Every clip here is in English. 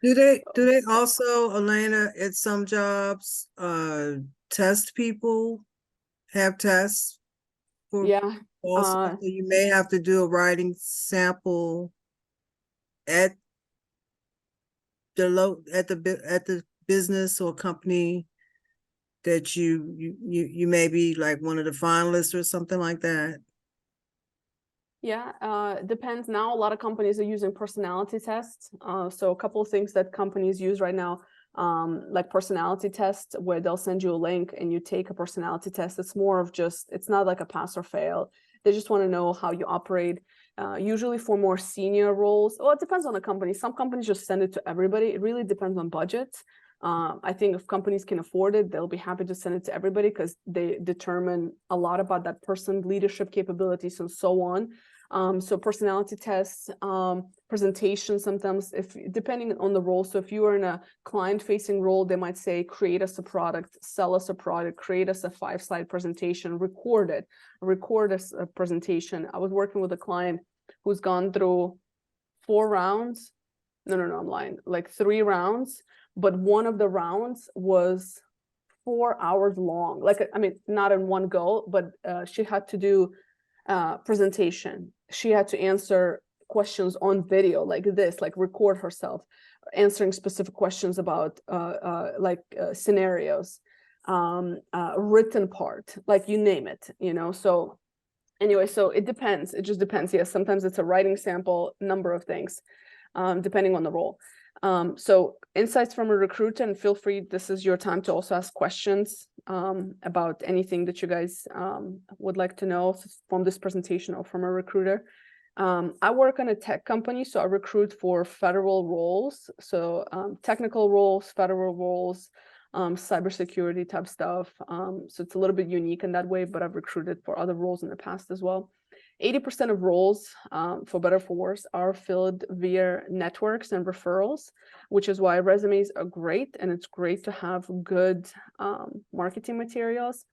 Do they also, Elena, at some jobs, test people, have tests for Yeah. also, Uh, so you may have to do a writing sample at at the business or company that you may be like one of the finalists or something like that. Yeah, depends. Now, a lot of companies are using personality tests. So a couple of things that companies use right now, like personality tests, where they'll send you a link and you take a personality test. It's more of just, it's not like a pass or fail. They just want to know how you operate. Usually for more senior roles, well, it depends on the company. Some companies just send it to everybody. It really depends on budgets. I think if companies can afford it, they'll be happy to send it to everybody because they determine a lot about that person's leadership capabilities and so on. So personality tests, presentation sometimes, if depending on the role. So if you are in a client-facing role, they might say, create us a product, sell us a product, create us a 5-slide presentation, record us a presentation. I was working with a client who's gone through 4 rounds. No, I'm lying. Like 3 rounds, but one of the rounds was 4 hours long. Like, I mean, not in one go, but she had to do presentation. She had to answer questions on video like this, like record herself answering specific questions about scenarios, written part, like you name it, you know. So anyway, so it depends. It just depends. Yes, sometimes it's a writing sample, number of things, depending on the role. So insights from a recruiter, and feel free, this is your time to also ask questions about anything that you guys would like to know from this presentation or from a recruiter. I work on a tech company, so I recruit for federal roles. So technical roles, federal roles, cybersecurity type stuff. So it's a little bit unique in that way, but I've recruited for other roles in the past as well. 80% of roles, for better or for worse, are filled via networks and referrals, which is why resumes are great, and it's great to have good marketing materials.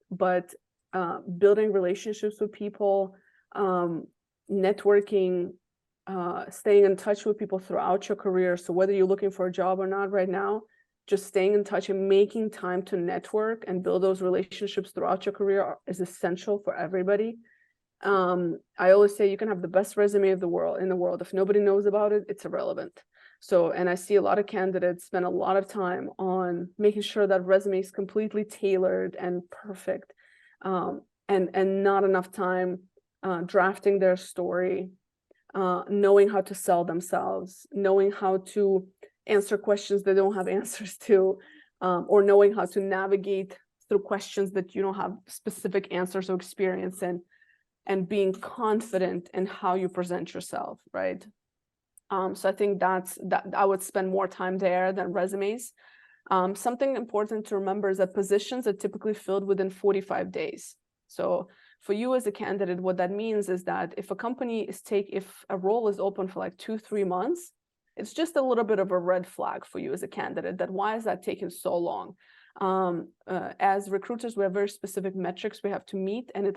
But building relationships with people, networking, staying in touch with people throughout your career. So whether you're looking for a job or not right now, just staying in touch and making time to network and build those relationships throughout your career is essential for everybody. I always say you can have the best resume of the world in the world. If nobody knows about it, it's irrelevant. So, and I see a lot of candidates spend a lot of time on making sure that resume is completely tailored and perfect, and not enough time drafting their story, knowing how to sell themselves, knowing how to answer questions they don't have answers to, or knowing how to navigate through questions that you don't have specific answers or experience in, and being confident in how you present yourself, right? So I think that I would spend more time there than resumes. Something important to remember is that positions are typically filled within 45 days. So for you as a candidate, what that means is that if a company if a role is open for like 2-3 months, it's just a little bit of a red flag for you as a candidate, that why is that taking so long? As recruiters, we have very specific metrics we have to meet, and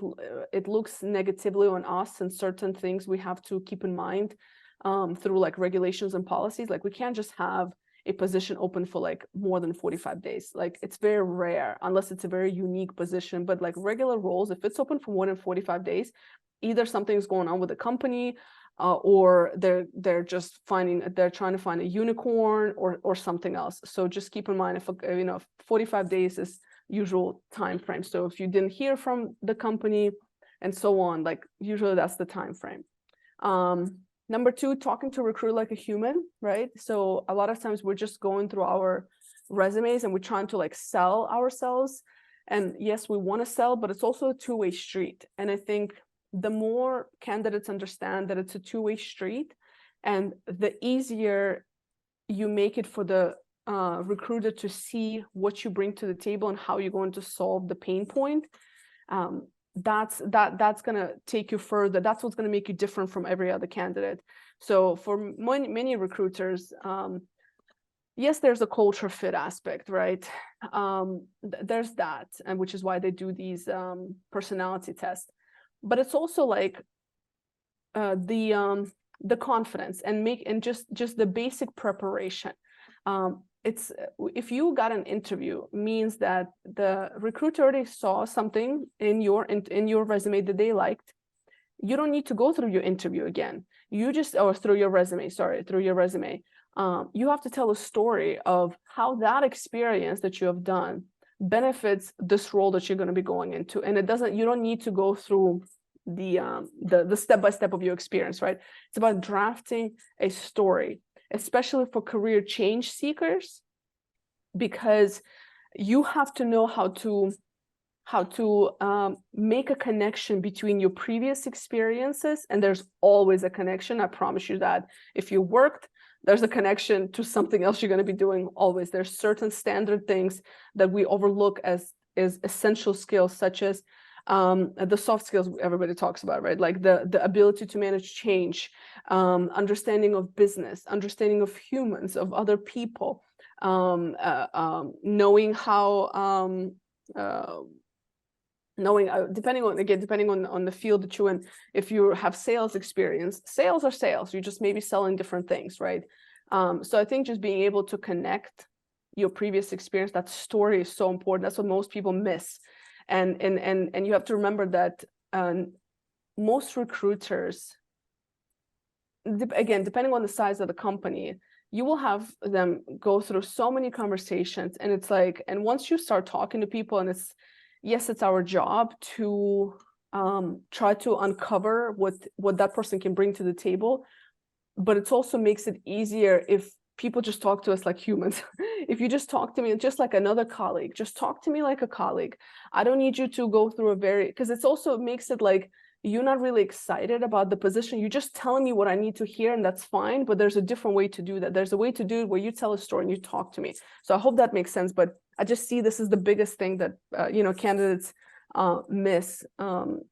it looks negatively on us, and certain things we have to keep in mind through like regulations and policies. Like we can't just have a position open for like more than 45 days. Like it's very rare unless it's a very unique position, but like regular roles, if it's open for more than 45 days, either something's going on with the company, or they're just they're trying to find a unicorn or something else. So just keep in mind, if 45 days is usual time frame. So if you didn't hear from the company and so on, like usually that's the time frame. Number 2, talking to a recruiter like a human, right? So a lot of times we're just going through our resumes and we're trying to like sell ourselves. And yes, we want to sell, but it's also a two-way street. And I think the more candidates understand that it's a two-way street, and the easier you make it for the recruiter to see what you bring to the table and how you're going to solve the pain point, that's going to take you further. That's what's going to make you different from every other candidate. So for many recruiters, yes, there's a culture fit aspect, right? There's that, and which is why they do these personality tests. But it's also like the confidence and just the basic preparation. it's if you got an interview, means that the recruiter already saw something in your resume that they liked. You don't need to go through your interview again. You just, or through your resume, sorry, through your resume. You have to tell a story of how that experience that you have done benefits this role that you're going to be going into. And it doesn't, you don't need to go through the step-by-step of your experience, right? It's about drafting a story, especially for career change seekers, because you have to know how to make a connection between your previous experiences, and there's always a connection. I promise you that. If you worked, there's a connection to something else you're going to be doing always. There's certain standard things that we overlook as essential skills, such as the soft skills everybody talks about, right? Like the ability to manage change, understanding of business, understanding of humans, of other people, knowing how depending on the field that you're in. If you have sales experience, sales are sales, you just may be selling different things, right? So I think just being able to connect your previous experience, that story is so important. That's what most people miss. And you have to remember that most recruiters, again, depending on the size of the company, you will have them go through so many conversations, and it's like, and once you start talking to people, and yes, it's our job to try to uncover what that person can bring to the table, but it also makes it easier if people just talk to us like humans. If you just talk to me just like another colleague, just talk to me like a colleague. I don't need you to go through because it's also makes it like you're not really excited about the position. You're just telling me what I need to hear, and that's fine, but there's a different way to do that. There's a way to do it where you tell a story and you talk to me. So I hope that makes sense, but I just see this is the biggest thing that candidates miss. So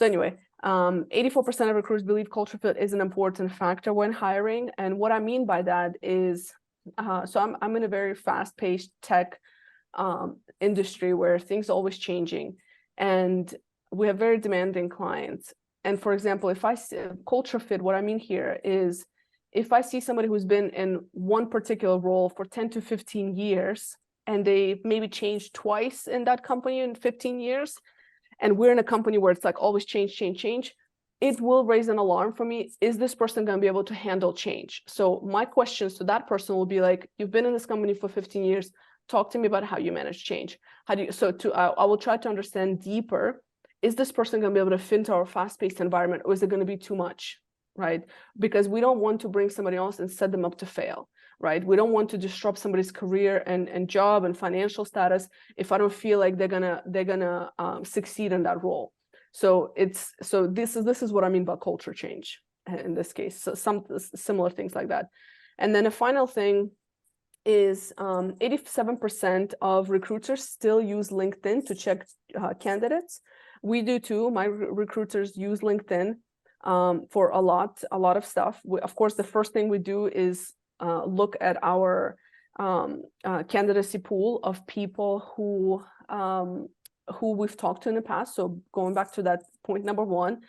anyway, 84% of recruiters believe culture fit is an important factor when hiring. And what I mean by that is, so I'm in a very fast-paced tech industry where things are always changing, and we have very demanding clients. And for example, if I see culture fit, what I mean here is, if I see somebody who's been in one particular role for 10 to 15 years, and they maybe changed twice in that company in 15 years, and we're in a company where it's like always change, it will raise an alarm for me. Is this person going to be able to handle change? So my questions to that person will be like, you've been in this company for 15 years. Talk to me about how you manage change. I will try to understand deeper. Is this person going to be able to fit into our fast-paced environment, or is it going to be too much, right? Because we don't want to bring somebody else and set them up to fail, right? We don't want to disrupt somebody's career and job and financial status if I don't feel like they're gonna succeed in that role. So this is what I mean by culture change in this case. So some similar things like that. And then a final thing is 87% of recruiters still use LinkedIn to check candidates. We do too. My recruiters use LinkedIn for a lot of stuff. Of course, the first thing we do is look at our candidacy pool of people who we've talked to in the past. So going back to that point number one,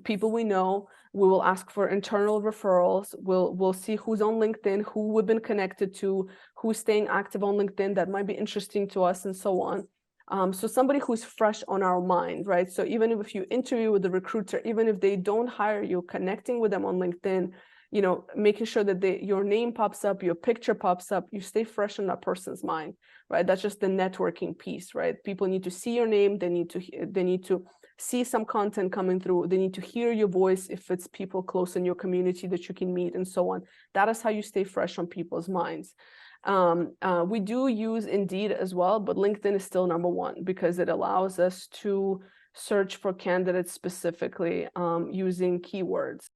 people we know, we will ask for internal referrals. We'll see who's on LinkedIn, who we've been connected to, who's staying active on LinkedIn that might be interesting to us, and so on. So somebody who's fresh on our mind, right? So even if you interview with the recruiter, even if they don't hire you, connecting with them on LinkedIn, making sure that your name pops up, your picture pops up, you stay fresh in that person's mind, right? That's just the networking piece, right? People need to see your name. They need to see some content coming through. They need to hear your voice if it's people close in your community that you can meet, and so on. That is how you stay fresh on people's minds. We do use Indeed as well, but LinkedIn is still number one because it allows us to search for candidates specifically using keywords.